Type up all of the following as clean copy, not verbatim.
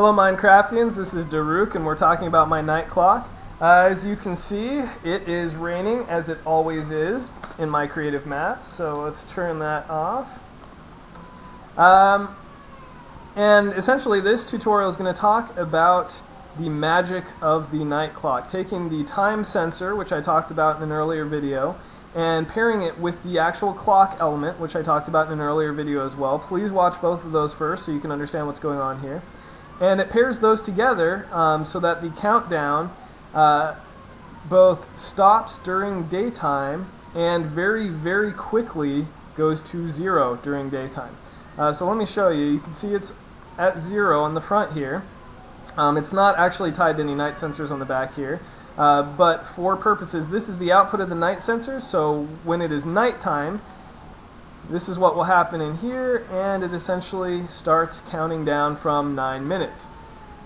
Hello Minecraftians, this is Daruk and we're talking about my night clock. As you can see, it is raining as it always is in my creative map, so let's turn that off. And essentially this tutorial is going to talk about the magic of the night clock, taking the time sensor, which I talked about in an earlier video, and pairing it with the actual clock element, which I talked about in an earlier video as well. Please watch both of those first so you can understand what's going on here. And it pairs those together so that the countdown both stops during daytime and very, very quickly goes to 0 during daytime. So let me show you. You can see it's at 0 on the front here. It's not actually tied to any night sensors on the back here. But for purposes, this is the output of the night sensor, so when it is nighttime, this is what will happen in here, and it essentially starts counting down from 9 minutes.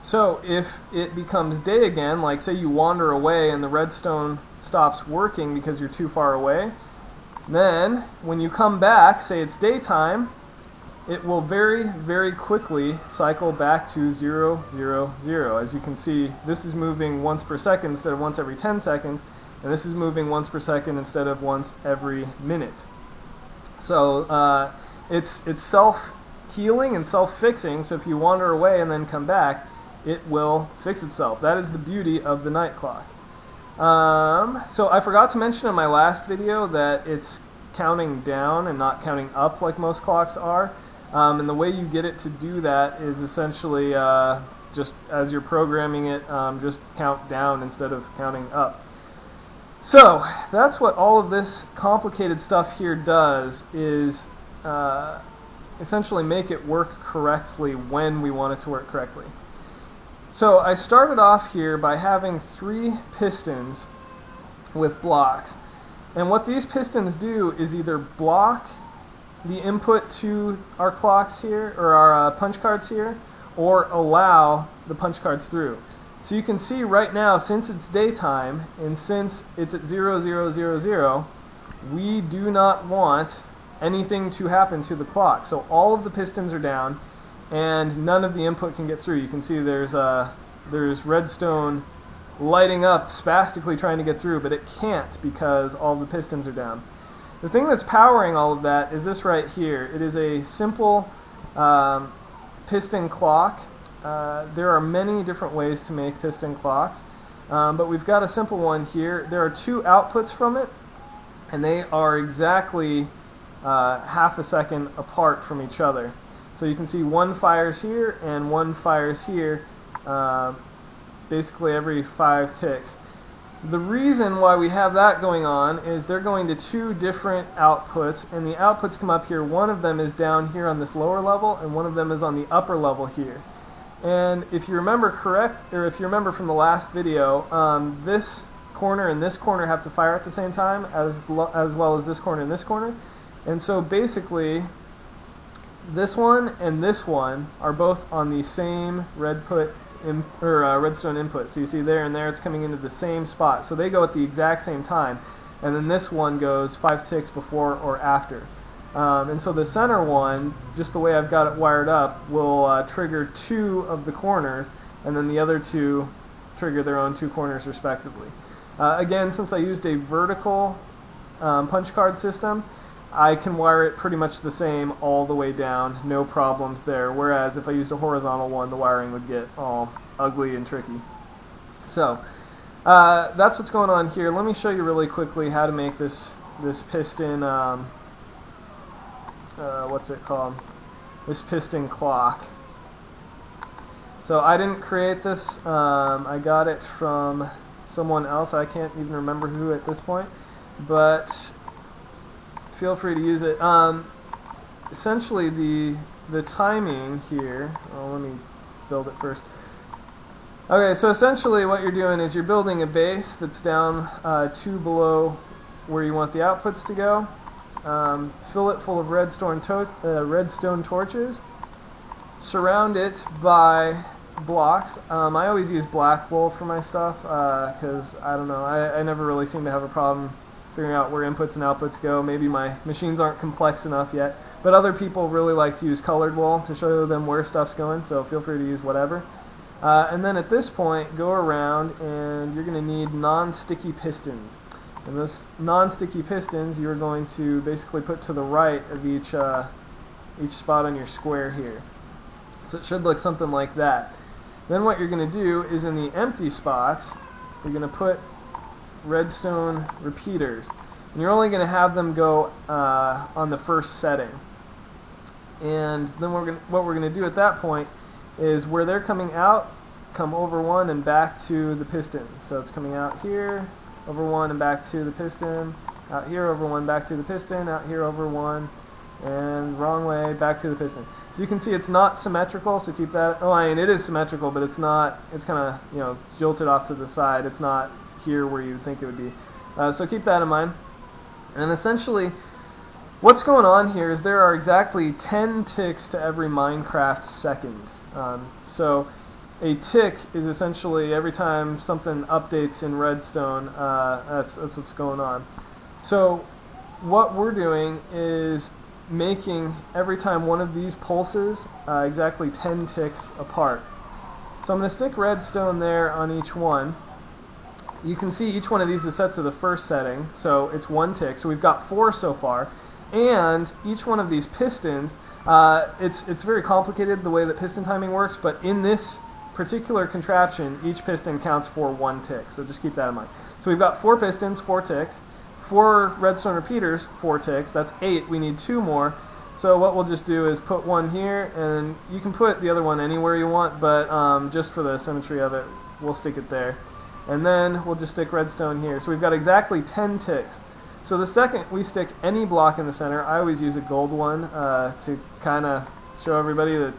So if it becomes day again, like say you wander away and the redstone stops working because you're too far away, then when you come back, say it's daytime, it will very, very quickly cycle back to 0, 0, 0. As you can see, this is moving once per second instead of once every 10 seconds, and this is moving once per second instead of once every minute. So it's self-healing and self-fixing, so if you wander away and then come back, it will fix itself. That is the beauty of the night clock. So I forgot to mention in my last video that it's counting down and not counting up like most clocks are. And the way you get it to do that is essentially just as you're programming it, just count down instead of counting up. So that's what all of this complicated stuff here does, is essentially make it work correctly when we want it to work correctly. So I started off here by having 3 pistons with blocks. And what these pistons do is either block the input to our clocks here, or our punch cards here, or allow the punch cards through. So you can see right now, since it's daytime and since it's at 0, 0, 0, 0, we do not want anything to happen to the clock. So all of the pistons are down and none of the input can get through. You can see there's redstone lighting up spastically trying to get through, but it can't because all the pistons are down. The thing that's powering all of that is this right here. It is a simple piston clock. There are many different ways to make piston clocks, but we've got a simple one here. There are 2 outputs from it, and they are exactly half a second apart from each other. So you can see one fires here and one fires here, basically every 5 ticks. The reason why we have that going on is they're going to 2 different outputs, and the outputs come up here. One of them is down here on this lower level, and one of them is on the upper level here. And if you remember if you remember from the last video, this corner and this corner have to fire at the same time, as well as this corner and this corner. And so basically, this one and this one are both on the same redstone input. So you see there and there, it's coming into the same spot. So they go at the exact same time. And then this one goes 5 ticks before or after. And so the center one, just the way I've got it wired up, will trigger 2 of the corners, and then the other 2 trigger their own 2 corners respectively. Again, since I used a vertical punch card system, I can wire it pretty much the same all the way down, no problems there, whereas if I used a horizontal one, the wiring would get all ugly and tricky. So that's what's going on here. Let me show you really quickly how to make this piston what's it called? This piston clock. So I didn't create this. I got it from someone else. I can't even remember who at this point, but feel free to use it. Essentially, the timing here. Well, let me build it first. Okay, so essentially what you're doing is you're building a base that's down 2 below where you want the outputs to go. Fill it full of redstone torches. Surround it by blocks. I always use black wool for my stuff because I don't know, I never really seem to have a problem figuring out where inputs and outputs go. Maybe my machines aren't complex enough yet. But other people really like to use colored wool to show them where stuff's going, so feel free to use whatever. And then at this point, go around and you're going to need non-sticky pistons. And those non-sticky pistons you're going to basically put to the right of each spot on your square here. So it should look something like that. Then what you're going to do is in the empty spots, you're going to put redstone repeaters. And you're only going to have them go on the first setting. And then what we're going to do at that point is where they're coming out, come over one and back to the piston. So it's coming out here, over one and back to the piston, out here over one, back to the piston, out here over one, and wrong way, back to the piston. So you can see it's not symmetrical, so keep that. Oh, I mean, it is symmetrical, but it's not. It's kind of, you know, jolted off to the side. It's not here where you would think it would be. So keep that in mind. And essentially, what's going on here is there are exactly 10 ticks to every Minecraft second. So a tick is essentially every time something updates in Redstone. That's what's going on. So what we're doing is making every time one of these pulses exactly 10 ticks apart. So I'm going to stick redstone there on each one. You can see each one of these is set to the first setting, so it's 1 tick. So we've got 4 so far, and each one of these pistons, it's very complicated the way that piston timing works, but in this particular contraption, each piston counts for 1 tick. So just keep that in mind. So we've got 4 pistons, 4 ticks. 4 redstone repeaters, 4 ticks. That's 8. We need 2 more. So what we'll just do is put one here, and you can put the other one anywhere you want, but just for the symmetry of it, we'll stick it there. And then we'll just stick redstone here. So we've got exactly 10 ticks. So the second we stick any block in the center, I always use a gold one to kind of show everybody that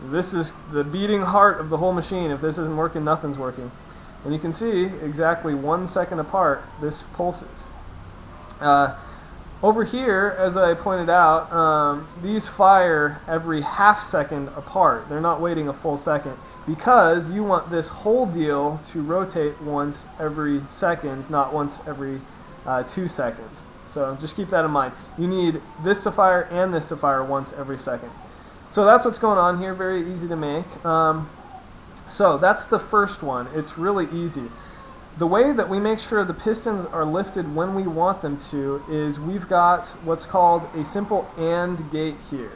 this is the beating heart of the whole machine. If this isn't working, nothing's working. And you can see exactly 1 second apart, this pulses. Over here, as I pointed out, these fire every half second apart. They're not waiting a full second because you want this whole deal to rotate once every second, not once every 2 seconds. So just keep that in mind. You need this to fire and this to fire once every second. So that's what's going on here. Very easy to make. So that's the first one. It's really easy. The way that we make sure the pistons are lifted when we want them to is we've got what's called a simple AND gate here.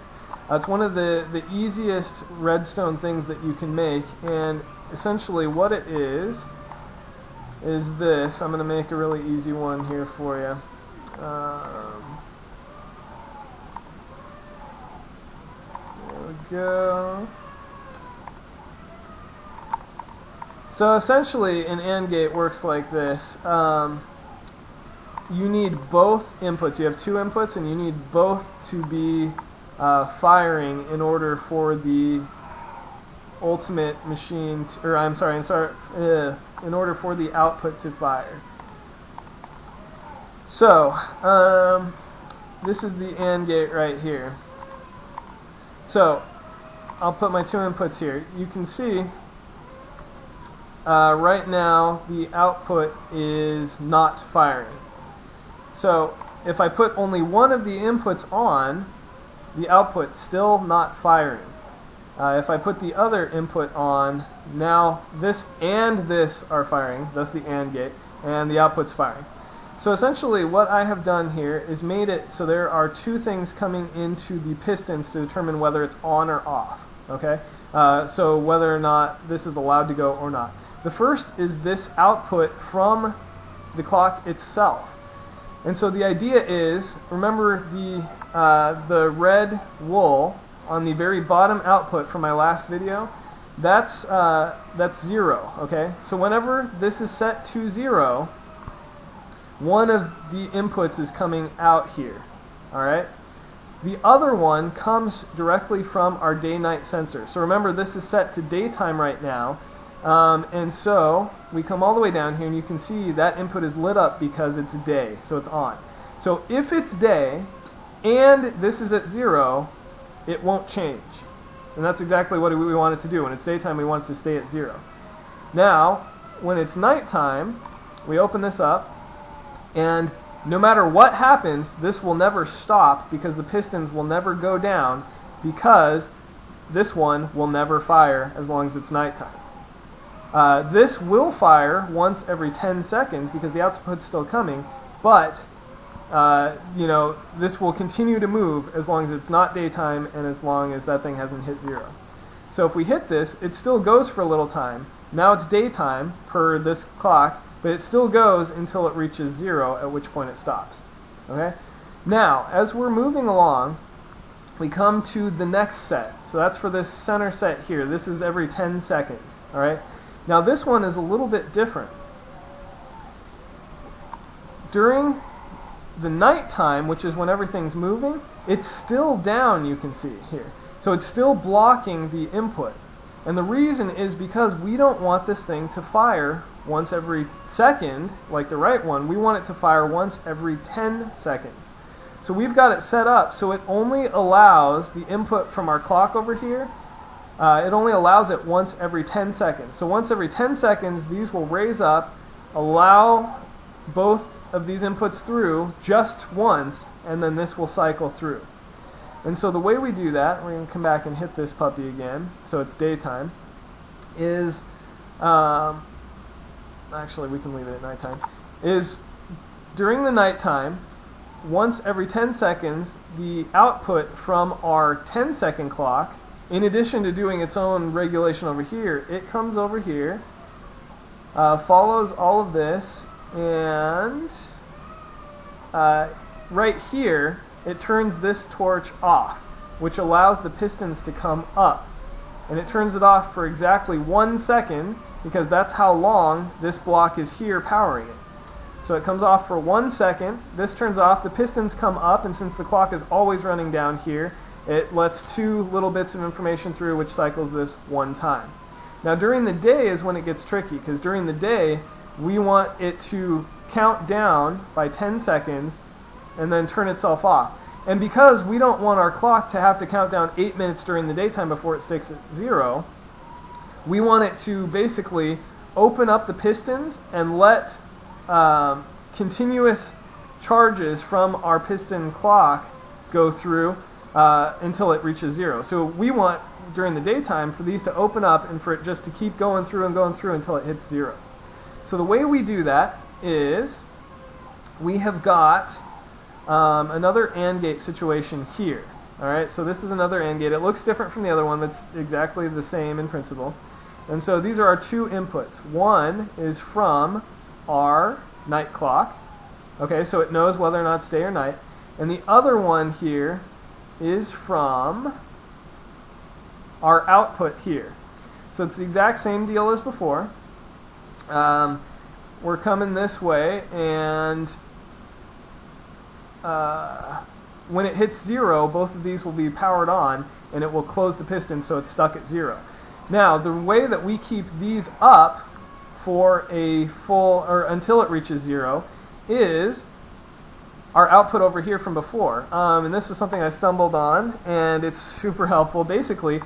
It's one of the easiest redstone things that you can make, and essentially what it is this. I'm going to make a really easy one here for you. There we go. So essentially an AND gate works like this. You need both inputs. You have 2 inputs and you need both to be firing in order for the ultimate machine to, or I'm sorry, in order for the output to fire. So this is the AND gate right here. So I'll put my 2 inputs here. You can see right now the output is not firing. So if I put only one of the inputs on, the output's still not firing. If I put the other input on, now this and this are firing. That's the AND gate, and the output's firing. So essentially what I have done here is made it so there are 2 things coming into the pistons to determine whether it's on or off. Okay? So whether or not this is allowed to go or not. The first is this output from the clock itself. And so the idea is, remember the red wool on the very bottom output from my last video? That's 0, okay? So whenever this is set to 0, one of the inputs is coming out here, all right? The other one comes directly from our day-night sensor. So remember, this is set to daytime right now. And so we come all the way down here and you can see that input is lit up because it's day, so it's on. So if it's day and this is at 0, it won't change. And that's exactly what we want it to do. When it's daytime, we want it to stay at 0. Now, when it's nighttime, we open this up, and no matter what happens, this will never stop because the pistons will never go down because this one will never fire as long as it's nighttime. This will fire once every 10 seconds because the output's still coming, but this will continue to move as long as it's not daytime and as long as that thing hasn't hit 0. So if we hit this, it still goes for a little time. Now it's daytime per this clock, but it still goes until it reaches 0, at which point it stops. Okay? Now, as we're moving along, we come to the next set. So that's for this center set here. This is every 10 seconds. All right? Now this one is a little bit different. During the nighttime, which is when everything's moving, it's still down, you can see here. So it's still blocking the input. And the reason is because we don't want this thing to fire once every second, like the right one. We want it to fire once every 10 seconds. So we've got it set up so it only allows the input from our clock over here, it only allows it once every 10 seconds. So once every 10 seconds, these will raise up, allow both of these inputs through just once, and then this will cycle through. And so the way we do that, we're going to come back and hit this puppy again, so it's daytime, is, actually we can leave it at nighttime, is during the nighttime, once every 10 seconds, the output from our 10-second clock, in addition to doing its own regulation over here, it comes over here, follows all of this, and right here, it turns this torch off, which allows the pistons to come up. And it turns it off for exactly 1 second, because that's how long this block is here powering it. So it comes off for 1 second, this turns off, the pistons come up, and since the clock is always running down here, it lets 2 little bits of information through, which cycles this 1 time. Now during the day is when it gets tricky, because during the day, we want it to count down by 10 seconds, and then turn itself off. And because we don't want our clock to have to count down 8 minutes during the daytime before it sticks at 0, we want it to basically open up the pistons and let continuous charges from our piston clock go through until it reaches 0. So we want, during the daytime, for these to open up and for it just to keep going through until it hits 0. So the way we do that is we have got another AND gate situation here. Alright, so this is another AND gate. It looks different from the other one, but it's exactly the same in principle. And so these are our 2 inputs. One is from our night clock. Okay, so it knows whether or not it's day or night. And the other one here is from our output here. So it's the exact same deal as before. We're coming this way, and when it hits 0, both of these will be powered on, and it will close the piston so it's stuck at 0. Now, the way that we keep these up for a full, or until it reaches 0, is our output over here from before. And this was something I stumbled on, and it's super helpful. Basically,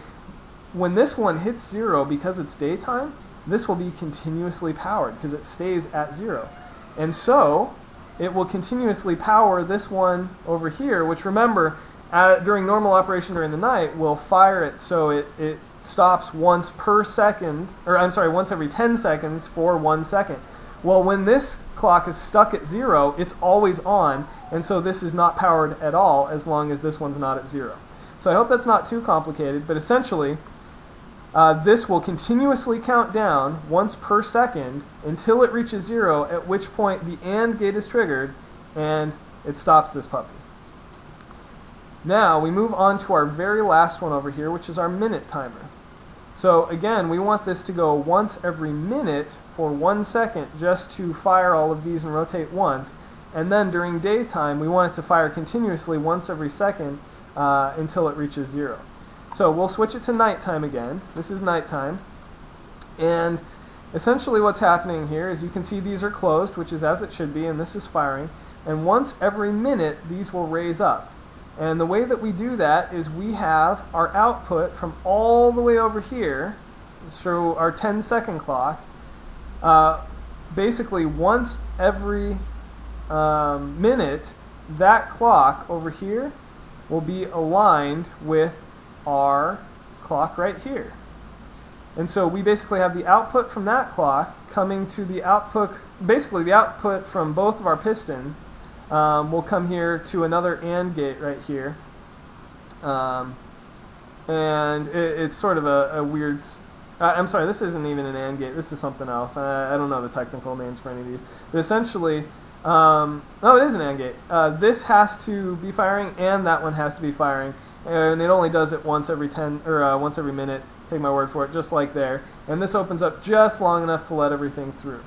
when this one hits 0, because it's daytime, this will be continuously powered because it stays at 0. And so it will continuously power this one over here, which, remember, during normal operation during the night, will fire it so it stops once per second, or I'm sorry, once every 10 seconds for 1 second. Well, when this clock is stuck at 0, it's always on, and so this is not powered at all as long as this one's not at 0. So I hope that's not too complicated, but essentially, this will continuously count down once per second until it reaches 0, at which point the AND gate is triggered and it stops this puppy. Now we move on to our very last one over here, which is our minute timer. So again, we want this to go once every minute for 1 second just to fire all of these and rotate once, and then during daytime we want it to fire continuously once every second until it reaches 0. So we'll switch it to nighttime again. This is nighttime. And essentially what's happening here is you can see these are closed, which is as it should be, and this is firing. And once every minute, these will raise up. And the way that we do that is we have our output from all the way over here, so our 10-second clock, basically once every minute, that clock over here will be aligned with our clock right here. And so we basically have the output from that clock coming to the output, basically the output from both of our piston will come here to another AND gate right here. And it's sort of a weird, I'm sorry, this isn't even an AND gate, this is something else. I don't know the technical names for any of these. But essentially, no, it is an AND gate. This has to be firing and that one has to be firing. And it only does it once every once every minute, take my word for it, just like there. And this opens up just long enough to let everything through.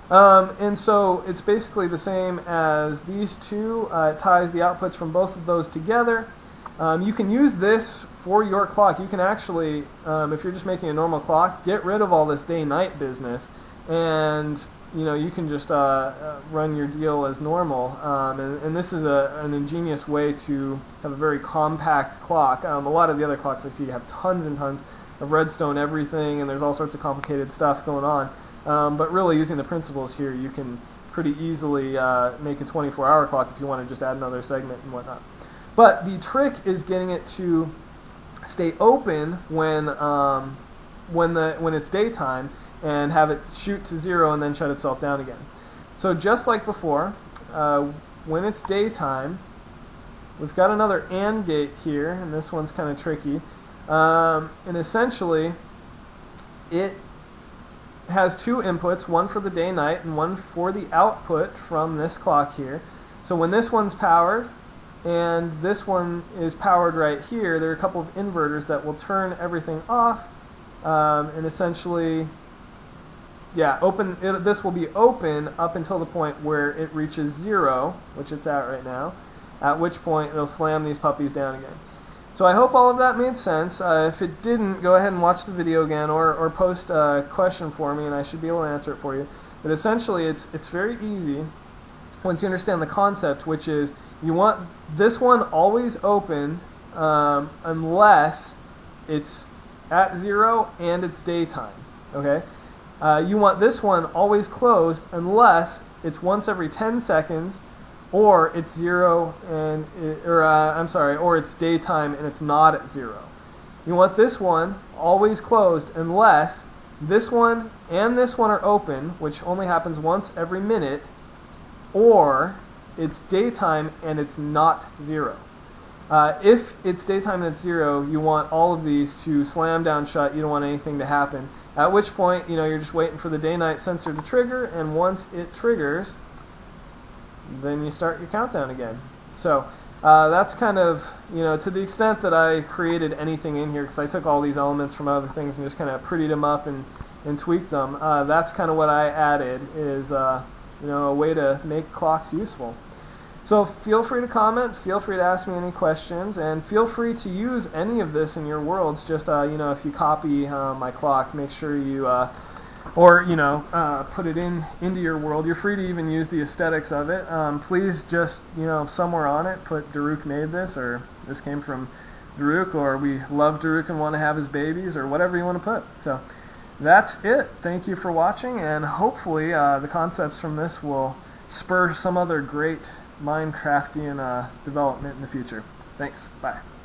And so it's basically the same as these two. It ties the outputs from both of those together. You can use this for your clock. You can actually, if you're just making a normal clock, get rid of all this day-night business, and you can just run your deal as normal. And this is an ingenious way to have a very compact clock. A lot of the other clocks I see have tons and tons of redstone everything, and there's all sorts of complicated stuff going on. But really, using the principles here, you can pretty easily make a 24-hour clock if you want to just add another segment and whatnot. But the trick is getting it to stay open when it's daytime, and have it shoot to 0 and then shut itself down again. So just like before, when it's daytime, we've got another AND gate here, and this one's kind of tricky. And essentially, it has two inputs, one for the day-night and one for the output from this clock here. So when this one's powered and this one is powered right here, there are a couple of inverters that will turn everything off, and essentially, yeah, this will be open up until the point where it reaches 0, which it's at right now, at which point it'll slam these puppies down again. So I hope all of that made sense. If it didn't, go ahead and watch the video again, or post a question for me and I should be able to answer it for you. But essentially it's very easy once you understand the concept, which is you want this one always open unless it's at 0 and it's daytime. Okay? You want this one always closed unless it's once every 10 seconds, or it's 0 and or it's daytime and it's not at 0. You want this one always closed unless this one and this one are open, which only happens once every minute, or it's daytime and it's not 0. If it's daytime and it's 0, you want all of these to slam down shut. You don't want anything to happen. At which point, you're just waiting for the day-night sensor to trigger, and once it triggers, then you start your countdown again. So that's kind of, to the extent that I created anything in here, because I took all these elements from other things and just kind of prettied them up and tweaked them. That's kind of what I added, is a way to make clocks useful. So feel free to comment, feel free to ask me any questions, and feel free to use any of this in your worlds. Just if you copy my clock, make sure you put it into your world. You're free to even use the aesthetics of it. Please just, somewhere on it, put Daruk made this, or this came from Daruk, or we love Daruk and want to have his babies, or whatever you want to put. So that's it. Thank you for watching, and hopefully the concepts from this will spur some other great Minecraftian development in the future. Thanks. Bye.